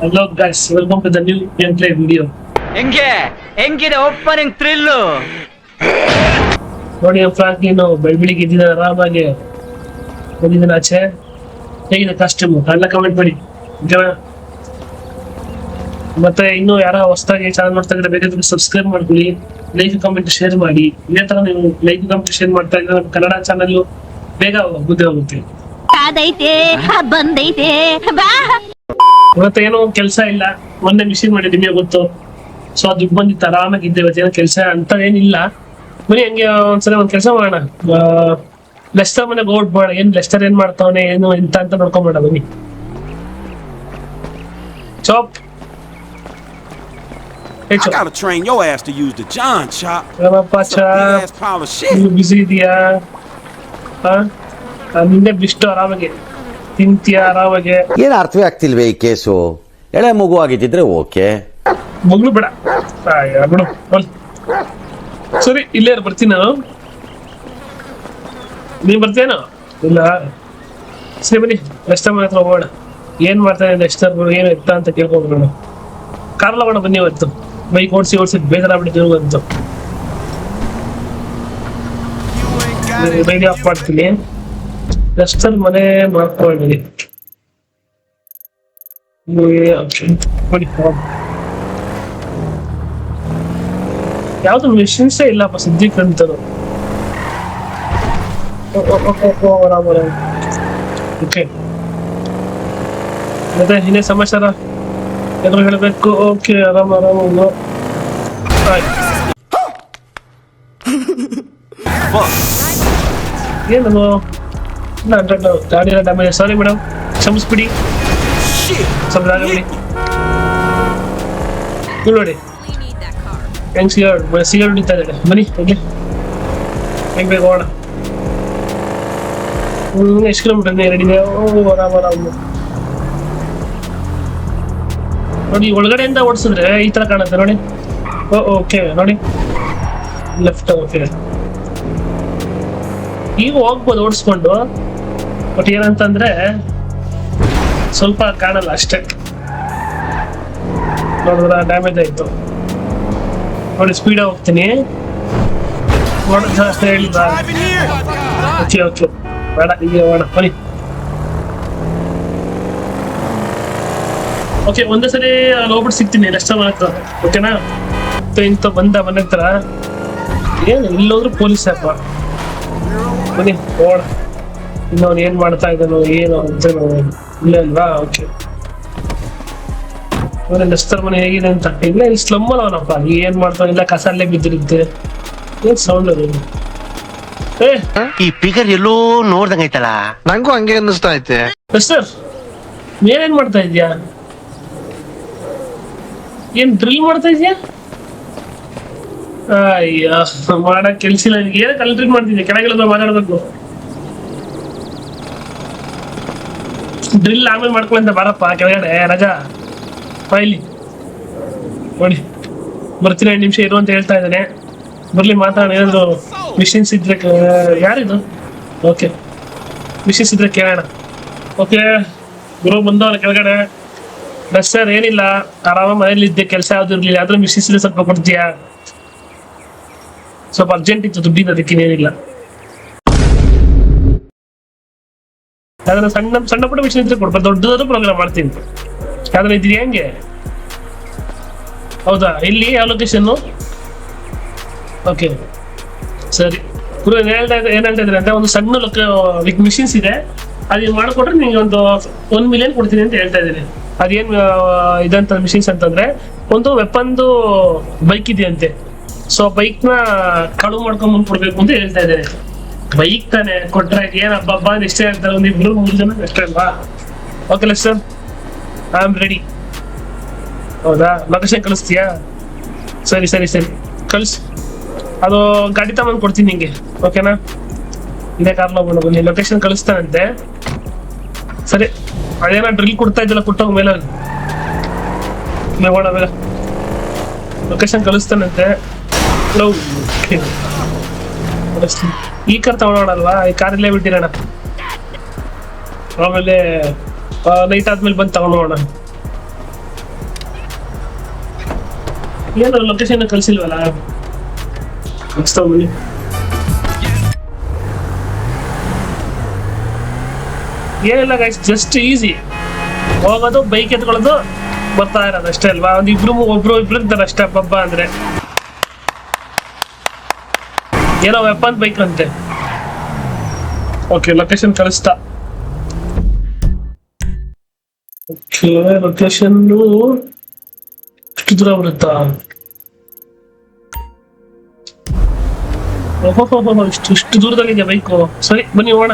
Hello guys, welcome to the new gameplay video. ಹೆಂಗಿದೆ opening thrill ನೋಡಿ Franklin ಬೆಳಿಗ್ಗೆ ಇದ್ದಿದ್ದಾನೆ ಆರಾಮಾಗಿ ಬಂದಿದ್ದಾನೆ ಆಚೆ. ಹೇಗಿದೆ ಕಾಸ್ಟ್ಯೂಮ್ ಎಲ್ಲ ಕಮೆಂಟ್ ಮಾಡಿ ಓಕೆನಾ. ಮತ್ತೆ ಇನ್ನು ಯಾರ ಹೊಸದಾಗಿ ಚಾನಲ್ ನೋಡ್ತಾ ಇದ್ರೆ ಬೇಕಾದ್ರೆ ಸಬ್ಸ್ಕ್ರೈಬ್ ಮಾಡ್ಕೊಳ್ಳಿ, ಲೈಕ್ ಕಮೆಂಟ್ ಶೇರ್ ಮಾಡಿ. ಇದೇ ತರ ನೀವು ಲೈಕ್ ಕಮೆಂಟ್ ಶೇರ್ ಮಾಡ್ತಾ ಇದ್ರೆ ನಮ್ಮ ಕನ್ನಡ ಚಾನಲ್ ಬೇಗ ಬುದ್ಧಿ ಹೋಗುತ್ತೆ. ಬಂದೈತೆ ಇವತ್ತು ಏನೋ ಕೆಲಸ ಇಲ್ಲ, ಮೊನ್ನೆ ಮಿಷಿನ್ ಮಾಡಿದ್ದೀನಿ ಗೊತ್ತು. ಸೊ ಅದು ಬಂದಿತ್ತು, ಆರಾಮಾಗಿದ್ದೆ. ಇವತ್ತೇನೋ ಕೆಲಸ ಅಂತ ಏನಿಲ್ಲ. ಬನ್ನಿ ಹಂಗೆ ಒಂದ್ಸಲ ಒಂದ್ ಕೆಲಸ ಮಾಡೋಣ. ಲೆಸ್ಟರ್ ಮನೆ ಗೋಡ್ ಬೇಡ, ಏನ್ ಲೆಸ್ಟರ್ ಏನ್ ಮಾಡ್ತಾವನೆ ಏನು ಎಂತ ಅಂತ ನೋಡ್ಕೊಂಬೇಡ. ಬನ್ನಿ chop. I gotta train your ass to use the John chop. ನೀವು ಬಿಸಿ ಇದೆಯಾ? ನಿನ್ನೆ ಬಿಷ್ಟು ಆರಾಮಾಗಿ ತಿಂತೀಯ ಆರಾಮಾಗಿ. ಏನು ಅರ್ಥವೇ ಆಗ್ತಿಲ್ವೇ ಈ ಕೇಸು? ಎಳೆ ಮಗು ಆಗಿದ್ದಿದ್ರೆ ಓಕೆ, ಮಗಳು ಬೇಡ ಬಿಡು. ಸರಿ ಇಲ್ಲೇ ಬರ್ತೀನಿ ನಾನು, ನೀವ್ ಬರ್ತೇನೋ? ಇಲ್ಲ ಸರಿ ಬನ್ನಿ ಲೆಸ್ಟರ್ ಮನೆ ಹತ್ರ ಹೋಗೋಣ. ಏನ್ ಮಾಡ್ತಾನೆ ಲೆಸ್ಟರ್, ಏನು ಎತ್ತ ಅಂತ ಕೇಳ್ಕೊಂಡ್ಬಿಡೋಣ. ಕಾರ್ ಹೋಗೋಣ ಬನ್ನಿ. ಇವತ್ತು ಬೈಕ್ ಓಡಿಸಿ ಬೇಜಾರಾಗ್ಬಿಟ್ಟಿದ್ದೀವಿ ಇವತ್ತು. ಬೈಕ್ ಆಫ್ ಮಾಡ್ತೀನಿ. ಲೆಸ್ಟರ್ ಮನೆ ಮಾಡ್ಕೊಳ್ಳಿ. ಯಾವ್ದು ಮಿಷನ್ಸೇ ಇಲ್ಲಪ್ಪ ಸದ್ಯಕ್ಕೆ ಅಂತರು. ಓಕೆ ಮತ್ತೆ ಇನ್ನೇ ಸಮಾಚಾರ ಏನಾದ್ರು ಹೇಳ್ಬೇಕು? ಓಕೆ ಆರಾಮ ಏನದು ಗಾಡಿ ಎಲ್ಲ ಡ್ಯಾಮೇಜ್. ಸಾರಿ ಮೇಡಮ್, ಕ್ಷಮಿಸ್ಬಿಡಿ. ಸ್ವಲ್ಪ ಜಾಗ ಬಿಡಿ. ನೋಡಿ ಹೆಂಗ್ ಸಿಗರ್ ಹೊಡಿತಾ ಇದ್ದಾರೆ. ಬನ್ನಿ ಹೋಗಿ ಹೆಂಗ್ ಬೇಕು ಹೋಗೋಣ. ಎಷ್ಟು ಕಿಲೋಮೀಟರ್ ರೆಡಿ? ಆರಾಮ ನೋಡಿ. ಒಳಗಡೆಯಿಂದ ಓಡಿಸಿದ್ರೆ ಈ ತರ ಕಾಣುತ್ತೆ ನೋಡಿ. ಓಕೆ ನೋಡಿ ಲೆಫ್ಟ್. ಓಕೆ ಈಗ ಹೋಗ್ಬೋದು ಓಡಿಸ್ಕೊಂಡು. ಬಟ್ ಏನಂತಂದ್ರೆ ಸ್ವಲ್ಪ ಕಾಣಲ್ಲ ಅಷ್ಟೇ. ನೋಡಿದ್ರ ಡ್ಯಾಮೇಜ್ ಆಯ್ತು ನೋಡಿ. ಸ್ಪೀಡ್ ಹೋಗ್ತೀನಿ ಹೇಳಿದ. ಓಕೆ ಓಕೆ ಬೇಡ, ಈಗ ಹೋಗೋಣ ಬನ್ನಿ. ಓಕೆ ಒಂದೇ ಸರಿ ಅಲ್ಲಿ ಹೋಗ್ಬಿಟ್ಟು ಸಿಗ್ತೀನಿ ಲೆಸ್ಟರ್ ಮನೆ ಹತ್ರ. ಓಕೆನಾ? ಇಂಥ ಬಂದ ಮನೆ ಹತ್ರ ಏನು ಇಲ್ಲೋದ್ರು ಪೊಲೀಸ್ ಅಪ್ಪ. ಬನ್ನಿ ಹೋಗೋಣ. ಇನ್ನವನು ಏನ್ ಮಾಡ್ತಾ ಇದ್ದಾನೋ ಏನು ಅಂತ ಇಲ್ಲ ಅಲ್ವಾ? ಓಕೆ ಲೆಸ್ಟರ್ ಮನೆ ಹೇಗಿದೆ ಅಂತ. ಇಲ್ಲ ಇಲ್ಲಿ ಸ್ಲಮ್ ಅವನಪ್ಪ. ಏನ್ ಮಾಡ್ತಾವ? ಇಲ್ಲ ಕಸ ಅಲ್ಲೇ ಬಿದ್ದಿರುತ್ತೆ. ಏನ್ ಸೌಂಡ್ ಅದು? ಈ ಫಿಗರ್ ಎಲ್ಲೋ ನೋಡ್ದಂಗೈತಲ್ಲ. ನಂಗೂ ಹಂಗೆ ಅನ್ನಿಸ್ತಾ ಐತೆ. ಲೆಸ್ಟರ್ ಏನೇನ್ ಮಾಡ್ತಾ ಇದ್ಯಾ? ಏನ್ ಡ್ರಿಲ್ ಮಾಡ್ತಾ ಇದ್ಯಾ? ಅಯ್ಯ ಮಾಡಕ್ ಕೆಲ್ಸ ಇಲ್ಲ ನಿನ್ಗೆ. ಏನಕ್ಕೆ ಅಲ್ಲಿ ಡ್ರಿಲ್ ಮಾಡ್ತಿದ್ಯಾ? ಕೆಳಗೆಲ್ಲ ಮಾತಾಡ್ಬೇಕು. ಡ್ರಿಲ್ ಆಮೇಲೆ ಮಾಡ್ಕೊಳ್ಳಂತ ಬಾರಪ್ಪ ಕೆಳಗಡೆ. ರಜಾ ಇಲ್ಲಿ ನೋಡಿ ಬರ್ತೀನಿ, 5 ನಿಮಿಷ ಇರು ಅಂತ ಹೇಳ್ತಾ ಇದ್ದಾನೆ. ಬರ್ಲಿ ಮಾತಾಡೋಣ. ಏನಾದ್ರು ಮಿಷಿನ್ಸ್ ಇದ್ರೆ ಯಾರಿದು? ಓಕೆ ಮಿಷಿನ್ಸ್ ಇದ್ರೆ ಕೇಳೋಣ. ಓಕೆ ಗುರು ಬಂದವಲ್ಲ ಕೆಳಗಡೆ. ಸರ್ ಏನಿಲ್ಲ, ಆರಾಮ ಮನೇಲಿ ಇದ್ದೆ, ಕೆಲಸ ಯಾವ್ದು ಇರ್ಲಿಲ್ಲ. ಆದ್ರೆ ಮಿಷಿನ್ಸ್ ಇದ್ರೆ ಸ್ವಲ್ಪ ಕೊಡ್ತೀಯಾ? ಸ್ವಲ್ಪ ಅರ್ಜೆಂಟ್ ಇತ್ತು ದುಡ್ಡಿನ, ಅದಕ್ಕೇನಿಲ್ಲ. ಯಾವ್ದಾರ ಸಣ್ಣ ಪುಟ್ಟ ಮಿಷಿನ್ ಇದ್ರೆ ಕೊಡ್ಬಾರ್ದು, ದೊಡ್ಡದಾದ್ರು ಪ್ರೋಗ್ರಾಮ್ ಮಾಡ್ತೀನಿ. ಯಾವ್ದಾರ ಇದೀಯಾ ಹಂಗೆ? ಹೌದಾ? ಇಲ್ಲಿ ಯಾವ ಲೊಕೇಶನ್? ಓಕೆ ಸರಿ ಗುರು. ಏನ್ ಹೇಳ್ತಾ ಇದ್ರೆ ಅಂದ್ರೆ ಒಂದು ಸಣ್ಣ ಮಿಷಿನ್ಸ್ ಇದೆ, ಅದು ಮಾಡ್ಕೊಟ್ರೆ ನಿಂಗೆ ಒಂದು 1 ಮಿಲಿಯನ್ ಕೊಡ್ತೀನಿ ಅಂತ ಹೇಳ್ತಾ ಇದ್ದೀನಿ. ಅದೇನ್ ಇದಂತ ಮಿಷಿನ್ಸ್ ಅಂತಂದ್ರೆ ಒಂದು ವೆಪನ್ದು ಬೈಕ್ ಇದೆಯಂತೆ. ಸೊ ಬೈಕ್ ನ ಕಳು ಮಾಡ್ಕೊಂಡ್ ಕೊಡ್ಬೇಕು ಅಂತ ಹೇಳ್ತಾ ಇದ್ದಾರೆ. ಬೈಕ್ ತಾನೆ ಕೊಟ್ರೆ ಏನ್ ಹಬ್ಬ ಇಷ್ಟೇ ಹೇಳ್ತಾರೆ. 1-2-3 ಜನ ಅಷ್ಟೇ ಅಲ್ವಾ? Okay lesser I am ready. ಹೌದಾ? ಲೊಕೇಶನ್ ಕಳಿಸ್ತೀಯಾ? ಸರಿ ಸರಿ ಸರಿ ಕಳಿಸ್. ಅದು ಗಾಡಿ ತಗೊಂಡ್ ಕೊಡ್ತೀನಿ ನಿಂಗೆ. ಓಕೆನಾ? ಇದೇ ಕಾರ್ಲ ಹೋಗೋಣ ಬನ್ನಿ. ಲೊಕೇಶನ್ ಕಳಿಸ್ತಾನಂತೆ. ಸರಿ ಅದೇನ ಡ್ರಿಲ್ ಕೊಡ್ತಾ ಇದ್ದಲ್ಲ, ಕೊಟ್ಟೋಗ ಮೇಲೆ ಹೋಗೋಣ. ಬೇಗ ಲೊಕೇಶನ್ ಕಳಿಸ್ತಾನಂತೆ. ಈ ಕಾರ್ ತಗೊಳೋಣಲ್ವಾ? ಈ ಕಾರ್ ಇಲ್ಲೇ ಬಿಟ್ಟಿರೋಣ. ಆಮೇಲೆ ನೈಟ್ ಆದ್ಮೇಲೆ ಬಂದು ತಗೊಂಡು ಹೋಗೋಣ. ಏನು ಲೊಕೇಶನ್ ಕಳ್ಸಿಲ್ವಲ್ಲ ನೆಕ್ಸ್ಟ್ ಬನ್ನಿ. ಏನಿಲ್ಲ ಗೈಸ್, ಜಸ್ಟ್ ಈಸಿ ಹೋಗೋದು, ಬೈಕ್ ಎತ್ಕೊಳ್ಳೋದು, ಬರ್ತಾ ಇರೋದು ಅಷ್ಟೇ ಅಲ್ವಾ. ಒಂದು ಒಬ್ರು ಇರ್ತಾರೆ ಅಷ್ಟೇ ಹಬ್ಬ ಅಂದ್ರೆ. ಏನೋ ವೆಪನ್ ಬೈಕ್ ಅಂತೆ. ಓಕೆ, ಲೊಕೇಶನ್ ಕಳಿಸ್ತಾ. ಓಕೆ, ಲೊಕೇಶನ್ ಎಷ್ಟು ದೂರ ಬರುತ್ತಾ? ಓಹೋ, ಇಷ್ಟು ದೂರದಲ್ಲಿದೆ ಬೈಕು. ಸರಿ ಬನ್ನಿ ಹೋಗೋಣ.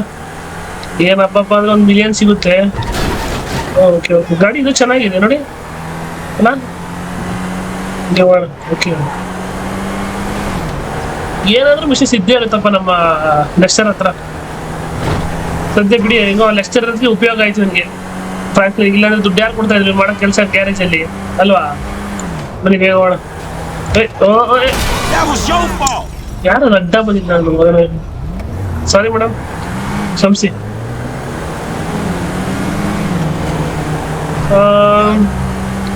ಏನಪ್ಪ ಅಂದ್ರೆ 1 ಮಿಲಿಯನ್ ಸಿಗುತ್ತೆ. ಓಕೆ, ಗಾಡಿ ಇದು ಚೆನ್ನಾಗಿದೆ ನೋಡಿ ಅಲ್ಲ. ಓಕೆ, ಏನಾದ್ರೂ ಮಿಷನ್ಸ್ ಇದ್ದೇ ಇರುತ್ತಪ್ಪ ನಮ್ಮ ಲೆಕ್ಚರ್ ಹತ್ರ. ಸದ್ಯ ಬಿಡಿ, ಹೆಂಗೋ ಲೆಕ್ಚರ್ ಹತ್ರ ಉಪಯೋಗ ಆಯ್ತು ನನಗೆ. ಫ್ರಾಂಕ್ಲಿ, ಇಲ್ಲಾಂದ್ರೆ ದುಡ್ಡು ಯಾರು ಕೊಡ್ತಾ ಇದ್ವಿ ಮಾಡೋ ಕೆಲಸ ಗ್ಯಾರೇಜ್ ಅಲ್ಲಿ ಅಲ್ವಾ. ಬನ್ನಿ ಬೇಗ ಹೋಗೋಣ. ಯಾರು ಅಡ್ಡ ಬಂದಿದ್ದ ನಾನು. ಸಾರಿ ಮೇಡಮ್, ಕ್ಷಮಿಸಿ.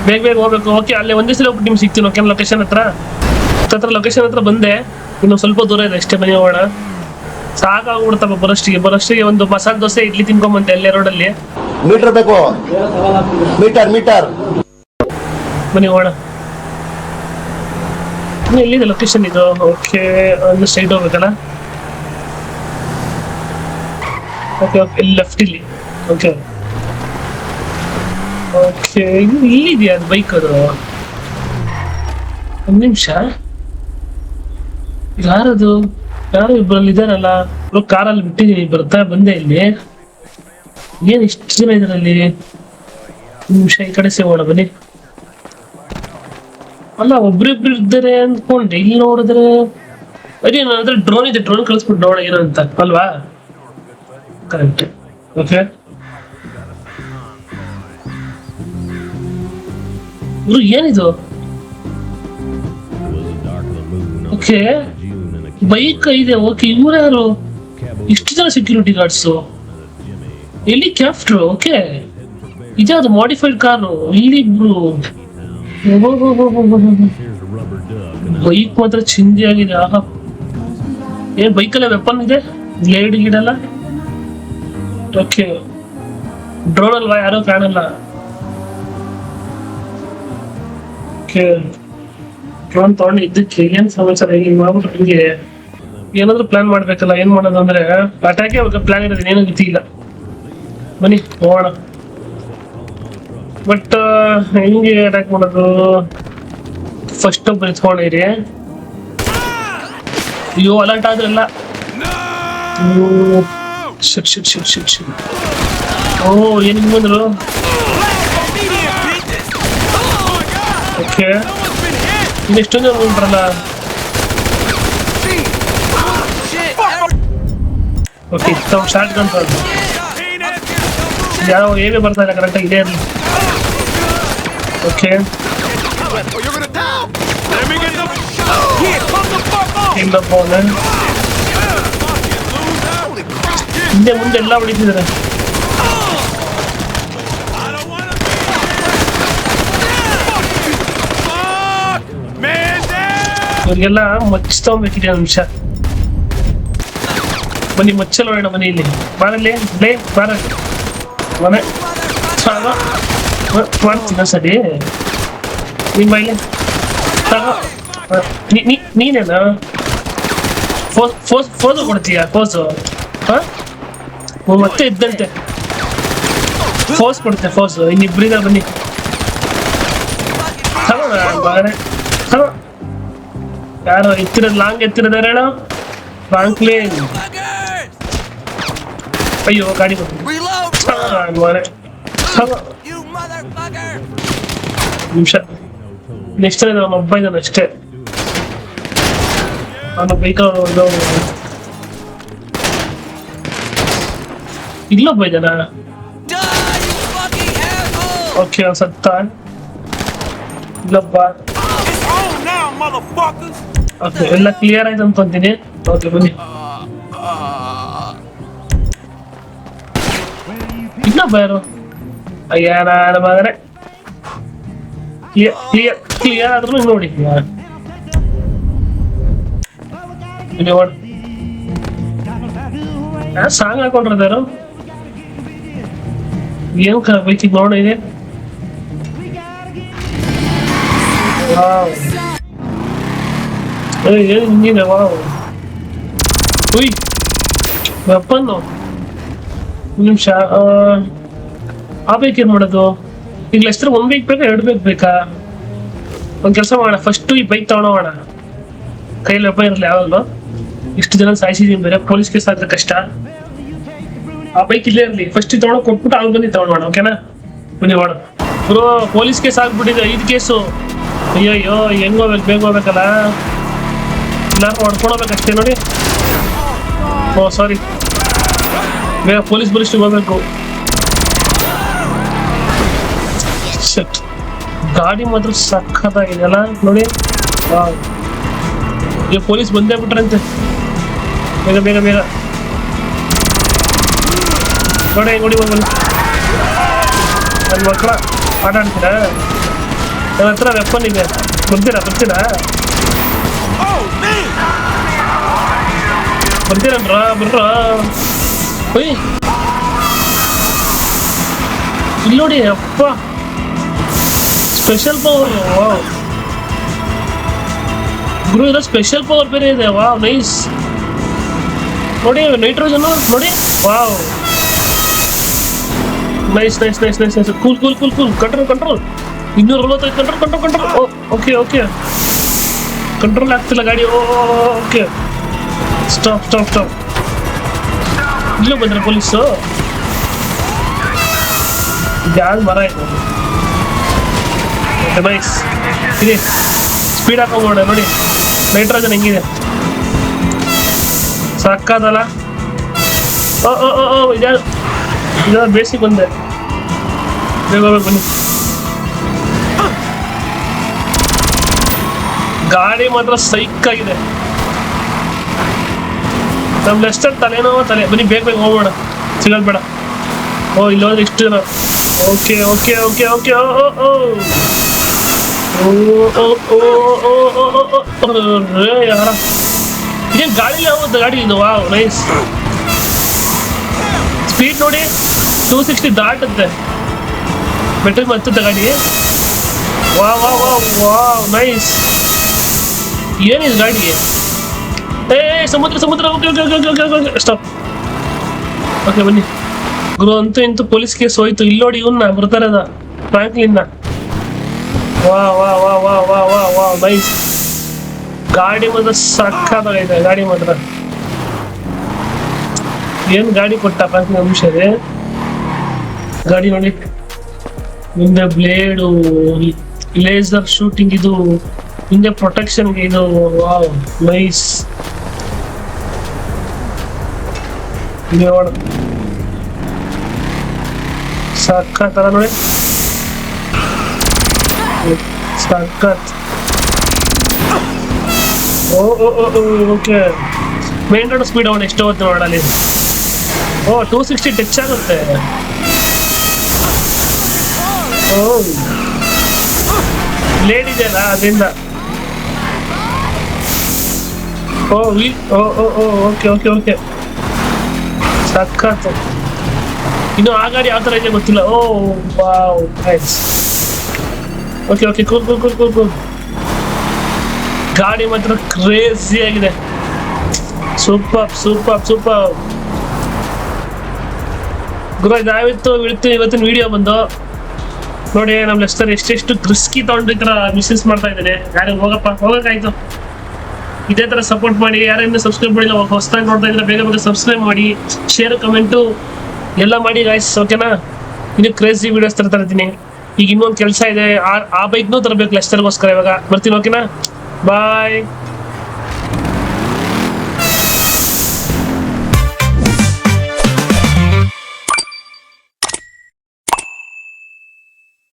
ಬೇಗ ಹೋಗ್ಬೇಕು. ಓಕೆ, ಅಲ್ಲೇ ಒಂದೇ ಸಲ ಹೋಗ್ಬಿಟ್ಟು ನಿಮ್ಗೆ ಸಿಗ್ತೀನಿ. ಓಕೆ, ಲೊಕೇಶನ್ ಹತ್ರ ಲೊಕೇಶನ್ ಹತ್ರ ಬಂದೆ. ಇನ್ನು ಸ್ವಲ್ಪ ದೂರ ಇದೆ ಅಷ್ಟೇ, ಬನ್ನಿ ಹೋಗೋಣ. ಸಾಕಾಗ್ಬಿಡ್ತಪ್ಪ ಬರೋಷ್ಟಿಗೆ ಒಂದು ಮಸಾಲೆ ದೋಸೆ ಇಡ್ಲಿ ತಿನ್ಕೊಂಬಂದೆ ಅಲ್ಲೇ ರೋಡಲ್ಲಿ. ಮೀಟರ್ ಬೇಕು, ಮೀಟರ್. ಬನ್ನಿ ಹೋಗೋಣ. ಎಲ್ಲಿದೆ ಲೊಕೇಶನ್ ಇದು? ಓಕೆ, ಒಂದು ಸೈಡ್ ಹೋಗ್ಬೇಕಲ್ಲ. ಓಕೆ, ಲೆಫ್ಟ್ ಇಲ್ಲಿ. ಓಕೆ ಓಕೆ, ಇಲ್ಲಿದೆಯಾ ಅದು ಬೈಕ್? ಅದು ಒಂದು ನಿಮಿಷ, ಯಾರದು? ಯಾರು ಇಬ್ಬರಲ್ಲಿ ಇದಾರಲ್ಲ, ಕಾರಲ್ಲಿ ಬಿಟ್ಟಿದೀನಿ, ಬಂದೆ ಇಲ್ಲಿ. ಏನ್ ಇಷ್ಟು ಜನ ಇದರಲ್ಲಿ? ನಿಮಿಷ, ಈ ಕಡೆ ಸೇವೋಣ ಬನ್ನಿ. ಅಲ್ಲ, ಒಬ್ರಿಬ್ರು ಇದ್ದಾರೆ ಅಂದ್ಕೊಂಡೆ, ಇಲ್ಲಿ ನೋಡಿದ್ರೆ ಅದೇ ನನ್ನ ಹತ್ರ ಡ್ರೋನ್ ಇದೆ. ಡ್ರೋನ್ ಕಳಿಸ್ಬಿಟ್ಟು ನೋಡ ಏನೋ ಅಂತ ಅಲ್ವಾ. ಕರೆಕ್ಟ್. ಓಕೆ, ಏನಿದು? ಓಕೆ, ಬೈಕ್ ಇದೆ. ಓಕೆ, ಇವ್ರು ಯಾರು? ಇಷ್ಟು ಜನ ಸೆಕ್ಯೂರಿಟಿ ಗಾರ್ಡ್ಸು. ಎಲ್ಲಿ ಕ್ಯಾಫ್ಟ್ರು? ಓಕೆ, ಇದ್ಯಾವುದು ಮಾಡಿಫೈಡ್ ಕಾರು? ಇಲ್ಲಿ ಇಬ್ರು. ಬೈಕ್ ಮಾತ್ರ ಚಿಂದಿ ಆಗಿದೆ. ಆಹಾ, ಏನ್ ಬೈಕಲ್ಲೇ ವೆಪನ್ ಇದೆ, ಗ್ಲೇಡ್ ಗಿಡಲ್ಲ. ಓಕೆ, ಡ್ರೋನ್ ಅಲ್ವಾ, ಯಾರೋ ಕಾಣಲ್ಲ. ಓಕೆ, ಡ್ರೋನ್ ತಗೊಂಡು ಇದ್ದಕ್ಕೆ ಏನ್ ಸಮಾಚಾರ? ಈಗ ಮಾಡ್ಬಿಟ್ಟು ಹಿಂಗೆ ಏನಾದ್ರು ಪ್ಲಾನ್ ಮಾಡ್ಬೇಕಲ್ಲ. ಏನ್ ಮಾಡೋದು ಅಂದ್ರೆ ಅಟ್ಯಾಕೆ ಪ್ಲಾನ್ ಇರೋದು, ಏನೋ ಗೊತ್ತಿಲ್ಲ. ಬನ್ನಿ ಹೋಗೋಣ. ಬಟ್ ಹೆಂಗೆ ಅಟ್ಯಾಕ್ ಮಾಡೋದು? ಫಸ್ಟ್ ಒಬ್ಬರು ಎತ್ಕೊಂಡಿರಿ. ಅಯ್ಯೋ, ಅಲರ್ಟ್ ಆದ್ರಲ್ಲ. ಶಿಟ್. ಓ, ಏನ್ ಹಿಂಗ್ ಬಂದ್ರು? ಓಕೆ, ಇನ್ನೆಷ್ಟೊಂದು ಬರಲ್ಲ. ಓಕೆ, ಶಾರ್ಟ್ ಗನ್ ಯಾರೋ ಏನೇ ಬರ್ತಾ ಇಲ್ಲ ಕರೆಕ್ಟಾಗಿ. ಇದೇ ಇರಲಿ. ಓಕೆ, ಹಿಂದೆ ಮುಂದೆ ಎಲ್ಲ ಹೊಡಿತಿದ್ದಾರೆ. ಇವ್ರಿಗೆಲ್ಲ ಮಚ್ಚ ತಗೊಂಬೇಕಿದೆ. ನಿಮಿಷ ಬನ್ನಿ, ಮಚ್ಚಲ್ ಹೊರಡ. ಬನ್ನಿ ಇಲ್ಲಿ ಬಾರಲ್ಲಿ ಲೇ, ಬಾರ ಮನೆ ಮಾಡ್ತೀನ ಸರಿ. ನಿಮ್ಮ ಇಲ್ಲಿ ನೀನೇನಾ ಫೋಸು ಕೊಡ್ತೀಯ? ಫೋಸು ಮತ್ತೆ ಇದ್ದಂತೆ ಫೋರ್ಸ್ ಕೊಡುತ್ತೆ. ಫೋರ್ಸ್ ಇನ್ನಿಬ್ರಿದ ಬನ್ನಿ. ಯಾರು ಎತ್ತಿರೋದು? ಲಾಂಗ್ ಎತ್ತಿರೋದಾರ ಹೇಳ. ಫ್ರಾಂಕ್ಲಿನ್. ಅಯ್ಯೋ, ಗಾಡಿ ನಿಮಿಷ. ನೆಕ್ಸ್ಟ್ ಒಬ್ಬ ಇದ್ದಾನೆ ಅಷ್ಟೇ. ನಾನು ಬೈಕ್ ಇಲ್ಲೊಬ್ಬ ಇದ್ದಾನ. ಓಕೆ, ಸತ್ತ. ಇಲ್ಲೊಬ್ಬ. ಓಕೆ, ಎಲ್ಲ ಕ್ಲಿಯರ್ ಆಯ್ತು ಅನ್ಕೊಂತೀನಿ. ಓಕೆ, ಬನ್ನಿ. ಇನ್ನೊಬ್ಬ ಯಾರು? ಅಯ್ಯ, ನಾನು ಬಂದ್ರೆ ಕ್ಲಿಯರ್. ಕ್ಲಿಯರ್ ಆದ್ರೂ ನೋಡಿ ಸಾಂಗ್ ಹಾಕೊಂಡ್ರದಾರು ಏನ್ ಬೈಕಿಗೆ ನೋಡ ಇದೆ ಏನ್ ಹಿಂಗಿದೆ ವಾವ್ ಉಯ್ ವೆಪನ್ ನಿಮಿಷ ಆ ಬೈಕ್ ಏನ್ ಮಾಡೋದು ಈಗ ಲೆಸ್ಟರ್ ಒಂದ್ ಬೈಕ್ ಬೇಕಾ ಎರಡು ಬೈಕ್ ಬೇಕಾ ಒಂದ್ ಕೆಲಸ ಮಾಡೋಣ ಫಸ್ಟ್ ಈ ಬೈಕ್ ತಗೊಂಡೋಗೋಣ ಕೈಯಲ್ಲಿ ವೆಪನ್ ಇರಲಿ ಯಾವಾಗಲೂ ಇಷ್ಟು ಜನ ಸಾಯಿಸಿದೀನಿ ಬೇರೆ ಪೊಲೀಸ್ ಕೇಸ್ ಆದ್ರೆ ಕಷ್ಟ ಆ ಬೈಕ್ ಇಲ್ಲೇ ಇರಲಿ ಫಸ್ಟ್ ತಗೊಂಡು ಕೊಟ್ಬಿಟ್ಟು ಅಲ್ಲಿ ಬಂದು ತಗೊಂಡೋಣ ಓಕೆನಾ ಬನ್ನಿ ಮಾಡ ಬ್ರೋ ಪೊಲೀಸ್ ಕೇಸ್ ಆಗ್ಬಿಟ್ಟಿದೆ 5 ಕೇಸು ಅಯ್ಯೋ ಹೆಂಗ್ ಹೋಗ್ಬೇಕು ಬೇಗ ಹೋಗ್ಬೇಕಲ್ಲ ಎಲ್ಲಾರು ಹೊಡ್ಕೊಂಡು ಹೋಗ್ಬೇಕಷ್ಟೇ ನೋಡಿ ಓ ಸಾರಿ ಬೇಗ ಪೊಲೀಸ್ ಬರಿಸ್ಟಿಗೆ ಹೋಗ್ಬೇಕು ಗಾಡಿ ಮಾತ್ರ ಸಖತ್ತಾಗಿದೆಯಲ್ಲ ನೋಡಿ ಈಗ ಪೊಲೀಸ್ ಬಂದೇ ಬಿಟ್ರಂತೆ ಬೇಗ ಬೇಗ ಬೇಗ ನೋಡಿ ನೋಡಿ ನನ್ನ ಮಕ್ಕಳ ಆಟ ಆಡ್ತೀರಾ ನನ್ನ ಹತ್ರ ವೆಪನ್ ಇದೆ ಬರ್ತೀರಾ ಬರ್ತೀರನ್ರ ಬರ್ರ ಒಯ್ ಇಲ್ಲಿ ನೋಡಿ ಅಪ್ಪ ಸ್ಪೆಷಲ್ ಪವರ್ ಗುರು ಇದು ಸ್ಪೆಷಲ್ ಪವರ್ ಬೇರೆ ಇದೆ ವಾವ್ ನೈಸ್ ನೋಡಿ ನೈಟ್ರೋಜನ್ ನೋಡಿ wow nice nice nice nice nice cool cool cool cool control 245 control okay control ಆಗ್ತಿಲ್ಲ ಗಾಡಿ ಓಕೆ ಸ್ಟಾಪ್ ಇಲ್ಲೂ ಬಂದ್ರೆ ಪೊಲೀಸು ಯಾವ್ದು ಮರ ಆಯ್ತು ನೈಸ್ ಇದೆ ಸ್ಪೀಡ್ ಹಾಕೊಂಬೋಣ ನೋಡಿ ನೈಟ್ರೋಜನ್ ಹೆಂಗಿದೆ ಸಾಕಾದಲ್ಲ ಇದ ಬೇಸಿಗೆ ಬಂದೆ ಬೇಗ ಬನ್ನಿ ಗಾಡಿ ಮಾತ್ರ ಸೈಕ್ ಆಗಿದೆ ನಮ್ ಲೆಸ್ಟರ್ ತಲೆ ಬನ್ನಿ ಬೇಗ ಹೋಗೋಣ ಸಿಗೋದ್ ಬೇಡ ಇಲ್ಲಿ ಹೋದ್ರೆ ಇಷ್ಟು ಜನ ಓಕೆ ಯಾರ ಇದೇನು ಗಾಡಿಲಿ ಹೋಗುತ್ತೆ ಗಾಡಿ ಇದು ವಾವ್ ನೈಸ್ ಸ್ಪೀಡ್ ನೋಡಿ 260 ದಾಟುತ್ತೆ ಬೆಟ್ರಿಗೆ ಮತ್ತುತ್ತೆ ಗಾಡಿ ವಾವ್ ನೈಸ್ ಏನಿದೆ ಗಾಡಿ ಸಮುದ್ರ ಓಕೆ ಸ್ಟಾಪ್ ಓಕೆ ಬನ್ನಿ ಗುರು ಅಂತೂ ಇಂತೂ ಪೊಲೀಸ್ ಕೇಸ್ ಹೋಯ್ತು ಇಲ್ಲಿ ನೋಡಿ ಇವನ್ನ ಬರ್ತಾರದ ಫ್ರಾಂಕ್ಲಿನ್ನ ವಾ ನೈಸ್ ಗಾಡಿ ಮಾತ್ರ ಸಕ್ಕತ್ತಾಗೈತೆ ಗಾಡಿ ಮಾತ್ರ ಏನ್ ಗಾಡಿ ಕೊಟ್ಟ ಫ್ರಾಂಕ್ಲಿನ್ ನಿಮಿಷ ಗಾಡಿ ನೋಡಿ ಹಿಂದೆ ಬ್ಲೇಡು ಲೇಸರ್ ಶೂಟಿಂಗ್ ಇದು ಹಿಂದೆ ಪ್ರೊಟೆಕ್ಷನ್ಗೆ ಇದು ವಾವ್ ನೈಸ್ ಸಖತ್ ಅಲ್ಲ ನೋಡಿ ಸಖತ್ ಓಕೆ ಮೇನ್ ರೋಡ್ ಸ್ಪೀಡ್ ಅವನು ಎಷ್ಟು ಹೊತ್ತು ಮಾಡಲಿ 260 ಟಚ್ ಆಗುತ್ತೆ ಬ್ಲೇಡ್ ಇದೆಯಲ್ಲ ಅದರಿಂದ ಓಕೆ ಸಖತ್ ಇನ್ನು ಆ ಗಾಡಿ ಯಾವ ತರ ಇದೆ ಗೊತ್ತಿಲ್ಲ ವಾವ್ ನೈಸ್ ಓಕೆ ಕೂಲ್ ಗಾಡಿ ಮಾತ್ರ ಕ್ರೇಜಿ ಆಗಿದೆ ಸೂಪರ್ ಗುರು ಇದಾವಿತ್ತು ಇವತ್ತಿನ ವಿಡಿಯೋ ಬಂದು ನೋಡಿ ನಮ್ಮ ಲೆಸ್ಟರ್ ಎಷ್ಟೆಷ್ಟು ರಿಸ್ಕಿ ತಗೊಂಡು ಈ ತರ ಮಿಸ್ಯೂಸ್ ಮಾಡ್ತಾ ಇದ್ದೇನೆ ಯಾರು ಹೋಗಕ್ಕಾಯ್ತು ಇದೇ ತರ ಸಪೋರ್ಟ್ ಮಾಡಿ ಯಾರಿಂದ ಸಬ್ಸ್ಕ್ರೈಬ್ ಮಾಡಿಲ್ಲ ಹೊಸದಾಗಿ ನೋಡ್ತಾ ಇದ್ರೆ ಬೇಗ ಸಬ್ಸ್ಕ್ರೈಬ್ ಮಾಡಿ ಶೇರ್ ಕಮೆಂಟು ಎಲ್ಲ ಮಾಡಿ ಗಾಯ್ಸ್ ಓಕೆನಾ ಇನ್ನು ಕ್ರೇಜಿ ವಿಡಿಯೋಸ್ ತರ್ತಾ ಇರ್ತೀನಿ ಈಗ ಇನ್ನೊಂದು ಕೆಲಸ ಇದೆ ಆ ಬೈಕ್ನೂ ತರಬೇಕು ಲೆಸ್ಟರ್ಗೋಸ್ಕರ ಇವಾಗ ಬರ್ತೀನಿ ಓಕೆನಾ ಬಾಯ್